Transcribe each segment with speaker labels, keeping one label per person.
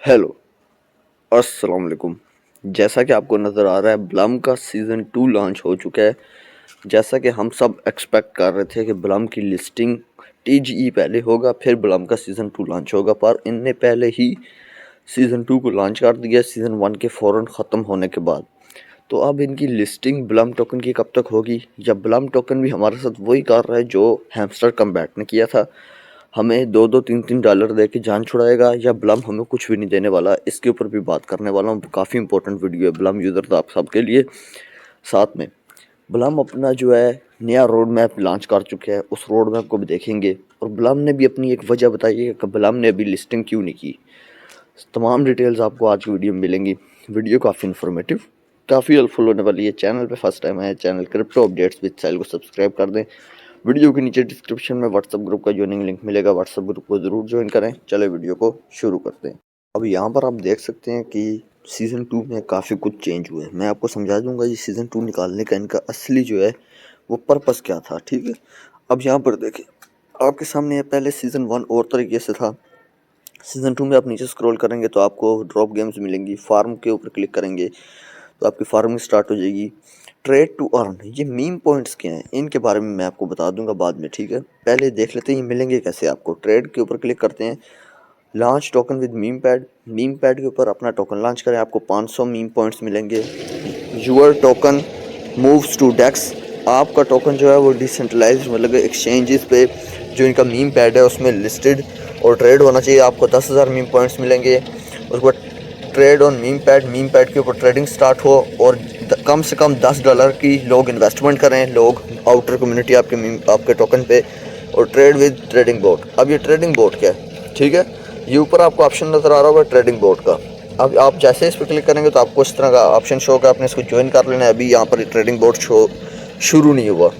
Speaker 1: Hello, अस्सलाम वालेकुम। जैसा कि आपको नज़र आ रहा है, ब्लम का सीज़न 2 लॉन्च हो चुका है। जैसा कि हम सब एक्सपेक्ट कर रहे थे कि ब्लम की लिस्टिंग टीजीई पहले होगा, फिर ब्लम का सीज़न 2 लॉन्च होगा, पर इनने पहले ही सीज़न 2 को लॉन्च कर दिया सीज़न 1 के फ़ौरन ख़त्म होने के बाद। तो अब इनकी लिस्टिंग ब्लम टोकन की कब तक होगी? या ब्लम टोकन भी हमारे साथ वही कर रहा है जो हैमस्टर कमबैक ने किया था, हमें 2-2 $3-3 दे के जान छुड़ाएगा, या ब्लम हमें कुछ भी नहीं देने वाला? इसके ऊपर भी बात करने वाला हूँ। काफ़ी इंपॉर्टेंट वीडियो है ब्लम यूज़र तो आप सबके लिए। साथ में ब्लम अपना जो है नया रोड मैप लॉन्च कर चुके हैं, उस रोड मैप को भी देखेंगे। और ब्लम ने भी अपनी एक वजह बताई है कि ब्लम ने अभी लिस्टिंग क्यों नहीं की। तमाम डिटेल्स आपको आज की वीडियो में मिलेंगी। वीडियो काफ़ी इन्फॉर्मेटिव, काफ़ी हेल्पफुल होने वाली है। चैनल पे फर्स्ट टाइम आए, चैनल क्रिप्टो अपडेट्स विद साहिल को सब्सक्राइब कर दें। वीडियो के नीचे डिस्क्रिप्शन में व्हाट्सअप ग्रुप का ज्वाइनिंग लिंक मिलेगा, व्हाट्सअप ग्रुप को ज़रूर ज्वाइन करें। चले वीडियो को शुरू करते हैं। अब यहाँ पर आप देख सकते हैं कि सीज़न 2 में काफ़ी कुछ चेंज हुआ है। मैं आपको समझा दूंगा ये सीज़न 2 निकालने का इनका असली जो है वो पर्पस क्या था, ठीक है। अब यहाँ पर देखें, आपके सामने है, पहले सीज़न 1 और तरीके से था। सीज़न 2 में आप नीचे स्क्रॉल करेंगे तो आपको ड्रॉप गेम्स मिलेंगी। फार्म के ऊपर क्लिक करेंगे तो आपकी फार्मिंग स्टार्ट हो जाएगी। ट्रेड टू अर्न, ये मीम पॉइंट्स क्या हैं इनके बारे में मैं आपको बता दूंगा बाद में, ठीक है। पहले देख लेते हैं ये मिलेंगे कैसे आपको। ट्रेड के ऊपर क्लिक करते हैं, launch token with meme pad के ऊपर अपना टोकन लॉन्च करें, आपको 500 मीम पॉइंट्स मिलेंगे। यूर टोकन मूव्स टू डेक्स, आपका टोकन जो है वो डिसेंट्रलाइज मतलब एक्सचेंजेस पे जो इनका मीम पैड है उसमें लिस्टेड और ट्रेड होना चाहिए। आपको 10,000 मीम पॉइंट्स मिलेंगे। उसके बाद ट्रेड ऑन मीम पैड के ऊपर ट्रेडिंग स्टार्ट हो और कम से कम $10 की लोग इन्वेस्टमेंट करें, लोग आउटर कम्युनिटी आपके टोकन पे। और ट्रेड विद ट्रेडिंग बोट, अब ये ट्रेडिंग बोट क्या है, ठीक है। ये ऊपर आपको ऑप्शन नज़र आ रहा होगा ट्रेडिंग बोट का। अब आप जैसे इस पर क्लिक करेंगे तो आपको इस तरह का ऑप्शन शो होगा, आपने इसको ज्वाइन कर लेना है। अभी यहाँ पर ट्रेडिंग बोट शो शुरू नहीं हुआ।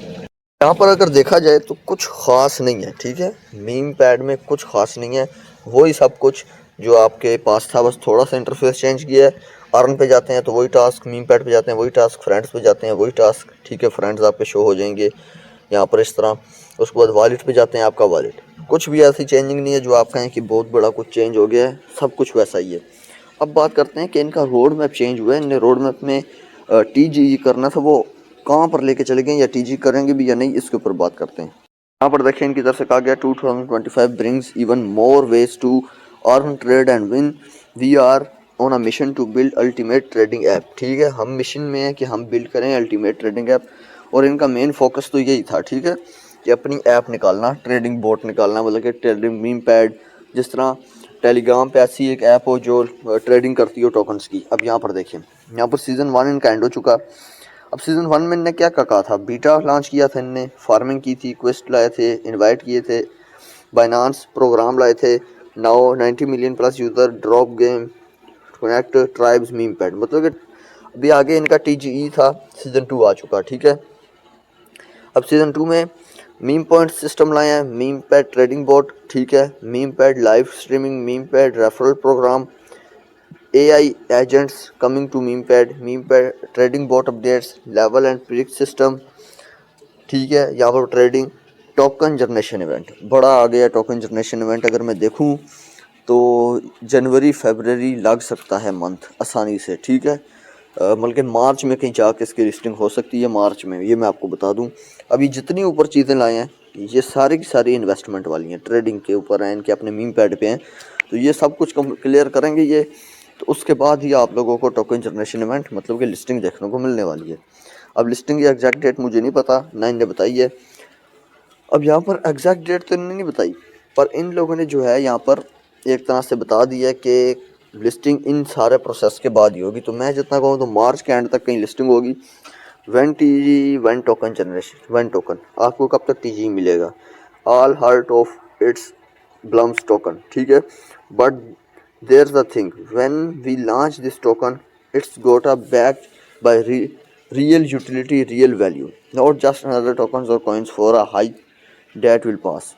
Speaker 1: यहाँ पर अगर देखा जाए तो कुछ ख़ास नहीं है, ठीक है। मीम पैड में कुछ ख़ास नहीं है, वही सब कुछ जो आपके पास था, बस थोड़ा सा इंटरफेस चेंज किया है। अर्न पे जाते हैं तो वही टास्क, मीम पैड पे जाते हैं वही टास्क, फ्रेंड्स पे जाते हैं वही टास्क, ठीक है। फ्रेंड्स आपके शो हो जाएंगे यहाँ पर इस तरह। उसके बाद वॉलेट पे जाते हैं, आपका वॉलेट कुछ भी ऐसी चेंजिंग नहीं है जो आप कहें कि बहुत बड़ा कुछ चेंज हो गया है, सब कुछ वैसा ही है। अब बात करते हैं कि इनका रोड मैप चेंज हुआ है। इनने रोड मैप में टीजी करना था, वो कहाँ पर लेके चले गए, या टीजी करेंगे भी या नहीं, इसके ऊपर बात करते हैं। यहाँ पर देखें इनकी तरफ से कहा गया 2025 brings even more ways to earn trade and win, we are on a mission to build ultimate trading app, ठीक है। हम मिशन में है कि हम बिल्ड करें अल्टीमेट ट्रेडिंग ऐप, और इनका मेन फोकस तो यही था, ठीक है, कि अपनी ऐप निकालना, ट्रेडिंग बोट निकालना, मतलब कि ट्रेडिंग मीम पैड, जिस तरह टेलीग्राम पे ऐसी एक ऐप हो जो ट्रेडिंग करती हो टोकन्स की। अब यहाँ पर देखिए, यहाँ पर सीज़न 1 इनका एंड हो चुका। अब सीज़न 1 में इनने क्या कहा था, बीटा लॉन्च किया था इनने, फार्मिंग की थी, क्वेस्ट लाए थे, इनवाइट किए थे, बाइनांस प्रोग्राम लाए थे। Now 90 million plus user, drop game, connect tribes, meme pad, मतलब कि अभी आगे इनका टीजीई था, सीज़न 2 आ चुका, ठीक है। अब सीज़न 2 में मीम पॉइंट सिस्टम लाए हैं, मीम पैड ट्रेडिंग बोट, ठीक है, meme pad live streaming, meme pad referral program, AI agents coming to meme pad trading bot updates, level and predict system, ठीक है। यहाँ पर ट्रेडिंग टोकन जनरेशन इवेंट बड़ा आ गया। टोकन जनरेशन इवेंट अगर मैं देखूँ तो जनवरी फरवरी लग सकता है मंथ आसानी से, ठीक है। मतलब कि मार्च में कहीं जाके इसकी लिस्टिंग हो सकती है, मार्च में, ये मैं आपको बता दूं। अभी जितनी ऊपर चीज़ें लाए हैं ये सारी की सारी इन्वेस्टमेंट वाली हैं, ट्रेडिंग के ऊपर हैं, इनके अपने मीम पैड पे हैं। तो ये सब कुछ क्लियर करेंगे ये, तो उसके बाद ही आप लोगों को टोकन जनरेशन इवेंट मतलब कि लिस्टिंग देखने को मिलने वाली है। अब लिस्टिंग की एग्जैक्ट डेट मुझे नहीं पता, ना इन्हें बताई है। अब यहाँ पर एग्जैक्ट डेट तो इन्होंने नहीं बताई, पर इन लोगों ने जो है यहाँ पर एक तरह से बता दिया कि लिस्टिंग इन सारे प्रोसेस के बाद ही होगी। तो मैं जितना कहूँ तो मार्च के एंड तक कहीं लिस्टिंग होगी। One TG one token generation, one token आपको कब तक टीजी मिलेगा, all heart of its Blum's token, ठीक है। But there's the thing, when we launch this token it's got a backed by real utility, real value, not just another tokens or coins for a high that will pass।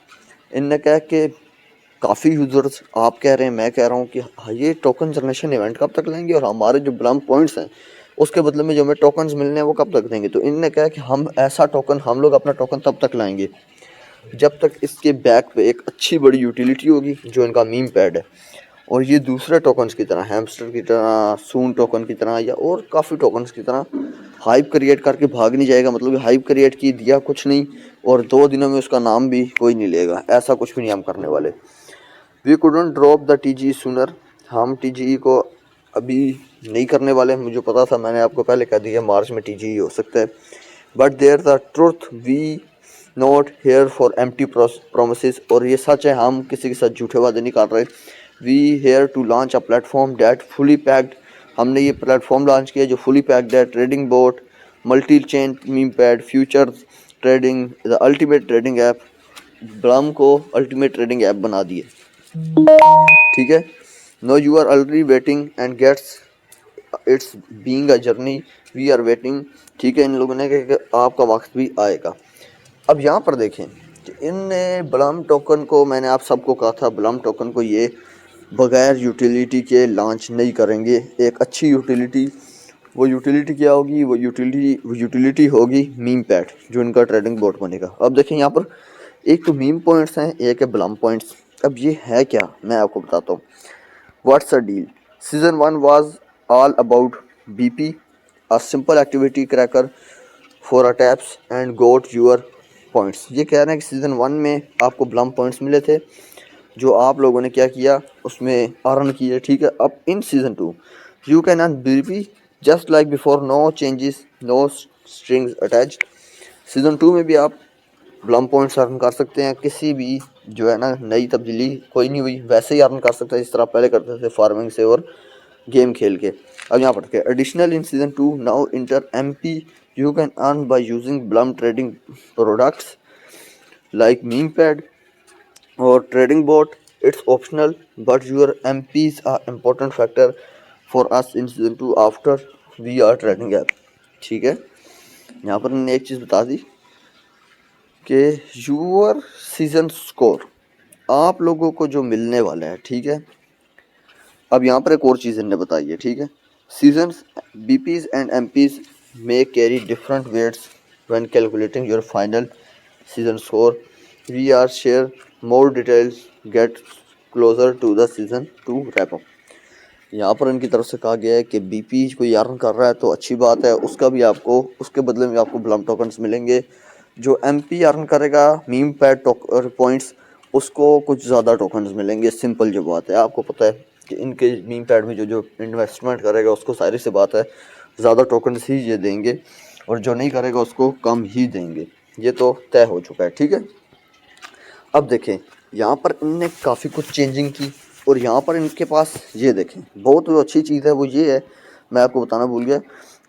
Speaker 1: इनने कहा कि काफ़ी users, आप कह रहे हैं, मैं कह रहा हूँ कि ये टोकन जनरेशन इवेंट कब तक लेंगे, और हमारे जो ब्लम पॉइंट्स हैं उसके बदले में जो हमें टोकन्स मिलने हैं वो कब तक देंगे। तो इनने कहा कि हम ऐसा टोकन, हम लोग अपना टोकन तब तक लाएंगे जब तक इसके बैक पे एक अच्छी बड़ी यूटिलिटी होगी जो इनका मीम पैड है, और ये दूसरे टोकन्स की तरह, हैमस्टर की तरह, सून टोकन की तरह या और काफ़ी टोकन्स की तरह हाइप क्रिएट करके भाग नहीं जाएगा। मतलब हाइप क्रिएट की, दिया कुछ नहीं और 2 दिनों में उसका नाम भी कोई नहीं लेगा, ऐसा कुछ भी नहीं हम करने वाले। We couldn't drop the TGE sooner, हम TGE को अभी नहीं करने वाले। मुझे पता था, मैंने आपको पहले कह दिया मार्च में TGE हो सकता है। But there the truth, we not here for empty promises, और ये सच है, हम किसी के साथ झूठे वादे नहीं कर रहे। We here to launch a platform that fully packed, हमने ये प्लेटफॉर्म लॉन्च किया जो फुली पैक्ड है। Trading bot, multi chain meme pad, future trading, the ultimate trading app. Blum को अल्टीमेट ट्रेडिंग ऐप बना दिए, ठीक है। No you are already waiting and gets its being a journey, we are waiting, ठीक है। इन लोगों ने कहा कि आपका वक्त भी आएगा। अब यहाँ पर देखें कि इन ब्लम टोकन को, मैंने आप सबको कहा था ब्लम टोकन को ये बगैर यूटिलिटी के लॉन्च नहीं करेंगे। एक अच्छी यूटिलिटी, वो यूटिलिटी क्या होगी? वो यूटिलिटी होगी मीम पैड, जो इनका ट्रेडिंग बोर्ड बनेगा। अब देखें यहाँ पर एक तो मीम पॉइंट्स हैं, एक है ब्लम पॉइंट्स। अब ये है क्या, मैं आपको बताता हूँ। What's a deal? Season 1 was all about BP, a simple activity cracker for a taps and got your points. ये कह रहे हैं कि सीज़न 1 में आपको ब्लम पॉइंट्स मिले थे, जो आप लोगों ने क्या किया, उसमें अर्न किए, ठीक है। अब in season 2 you can earn BP just like before, no changes, no strings attached. Season 2 में भी आप ब्लम पॉइंट्स अर्न कर सकते हैं, किसी भी जो है ना नई तब्दीली कोई नहीं हुई, वैसे ही अर्न कर सकते हैं जिस तरह पहले करते थे फार्मिंग से और गेम खेल के। अब यहाँ पर क्या, additional in season 2 now inter MP you can earn by using Blum trading products like meme pad और trading bot. It's optional but your MPs are important factor for us in season 2 after we are trading app, ठीक है। यहाँ पर मैंने एक चीज़ बता दी कि your season score आप लोगों को जो मिलने वाला है, ठीक है। अब यहाँ पर एक और चीज़ इन्होंने बताई है, ठीक है। Seasons BPs and MPs may carry different weights when calculating your final season score. We are share more details get closer to the season 2 wrap up. यहाँ पर इनकी तरफ से कहा गया है कि BP कोई अर्न कर रहा है तो अच्छी बात है, उसका भी आपको, उसके बदले में आपको ब्लम टोकन्स मिलेंगे। जो MP अर्न करेगा मीम पैड पॉइंट्स, उसको कुछ ज़्यादा टोकन्स मिलेंगे। सिंपल जो बात है, आपको पता है कि इनके मीम पैड में जो जो इन्वेस्टमेंट करेगा उसको सारी सी बात है ज़्यादा टोकन्स ही ये देंगे, और जो नहीं करेगा उसको कम ही देंगे। ये तो तय हो चुका है, ठीक है। अब देखें यहाँ पर इनने काफ़ी कुछ चेंजिंग की, और यहाँ पर इनके पास ये देखें बहुत अच्छी चीज़ है, वो ये है, मैं आपको बताना भूल गया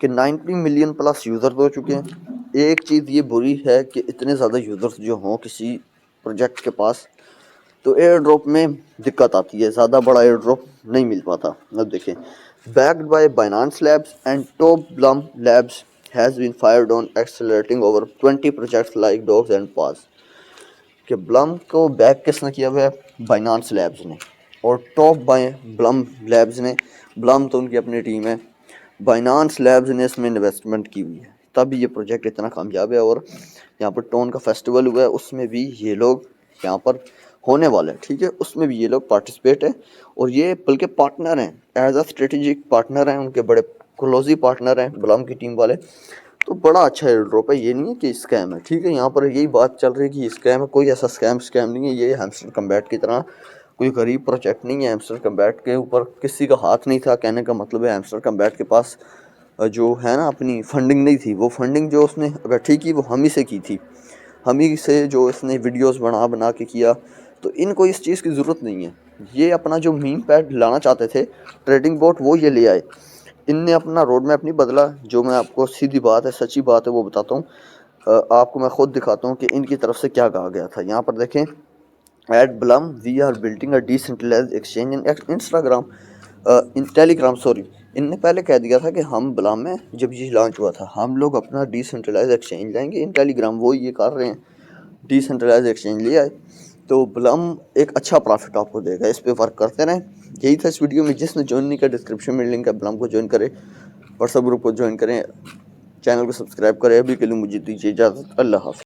Speaker 1: कि 90 मिलियन प्लस यूज़र हो चुके हैं। एक चीज़ ये बुरी है कि इतने ज़्यादा यूज़र्स जो हों किसी प्रोजेक्ट के पास, तो एयर ड्रॉप में दिक्कत आती है, ज़्यादा बड़ा एयर ड्रॉप नहीं मिल पाता। अब देखें, backed by Binance Labs and top Blum Labs has been fired on accelerating over 20 projects like Dogs and Paws. कि ब्लम को बैक किसने किया हुआ है? बाइनांस लैब्स ने, और टॉप बाय ब्लम लैब्स ने। ब्लम तो उनकी अपनी टीम है, बाइनांस लैब्स ने इसमें इन्वेस्टमेंट की हुई है, तभी ये प्रोजेक्ट इतना कामयाब है। और यहाँ पर टोन का फेस्टिवल हुआ है, उसमें भी ये लोग यहाँ पर होने वाला है, ठीक है, उसमें भी ये लोग पार्टिसिपेट है। और ये बल्कि पार्टनर हैं, एज अ स्ट्रेटेजिक पार्टनर हैं, उनके बड़े क्लोजी पार्टनर हैं ब्लम की टीम वाले। तो बड़ा अच्छा एयर ड्रॉप है, ये नहीं है कि स्कैम है, ठीक है। यहाँ पर यही बात चल रही है कि स्कैम है, कोई ऐसा स्कैम नहीं है। ये हैमस्टर कम्बैट की तरह कोई गरीब प्रोजेक्ट नहीं है। हैमस्टर कम्बैट के ऊपर किसी का हाथ नहीं था, कहने का मतलब है हैमस्टर कम्बैट के पास जो है ना अपनी फंडिंग नहीं थी। वो फंडिंग जो उसने इकट्ठी की वो हम ही से की थी, हम ही से जो इसने वीडियोस बना बना के किया। तो इनको इस चीज़ की ज़रूरत नहीं है। ये अपना जो मीम पैड लाना चाहते थे ट्रेडिंग बोट, वो ये ले आए। इनने अपना रोड मैप नहीं बदला, जो मैं आपको सीधी बात है, सच्ची बात है वो बताता हूँ। आपको मैं खुद दिखाता हूँ कि इनकी तरफ से क्या कहा गया था। यहाँ पर देखें, at Blum we are building a decentralised exchange in Instagram, in Telegram, sorry. इनने पहले कह दिया था कि हम ब्लम में जब ये लॉन्च हुआ था, हम लोग अपना डिसेंट्रलाइज एक्सचेंज लाएंगे इन टेलीग्राम, वो ये कर रहे हैं, डिसेंट्रलाइज एक्सचेंज ले आए। तो ब्लम एक अच्छा प्रॉफिट आपको देगा, इस पे वर्क करते रहें। यही था इस वीडियो में। जिसने ज्वाइन नहीं किया, डिस्क्रिप्शन में लिंक है, ब्लम को ज्वाइन करें, व्हाट्सएप ग्रुप को ज्वाइन करें, चैनल को सब्सक्राइब करें। अभी के लिए मुझे दीजिए इजाज़त, अल्लाह हाफ़िज़।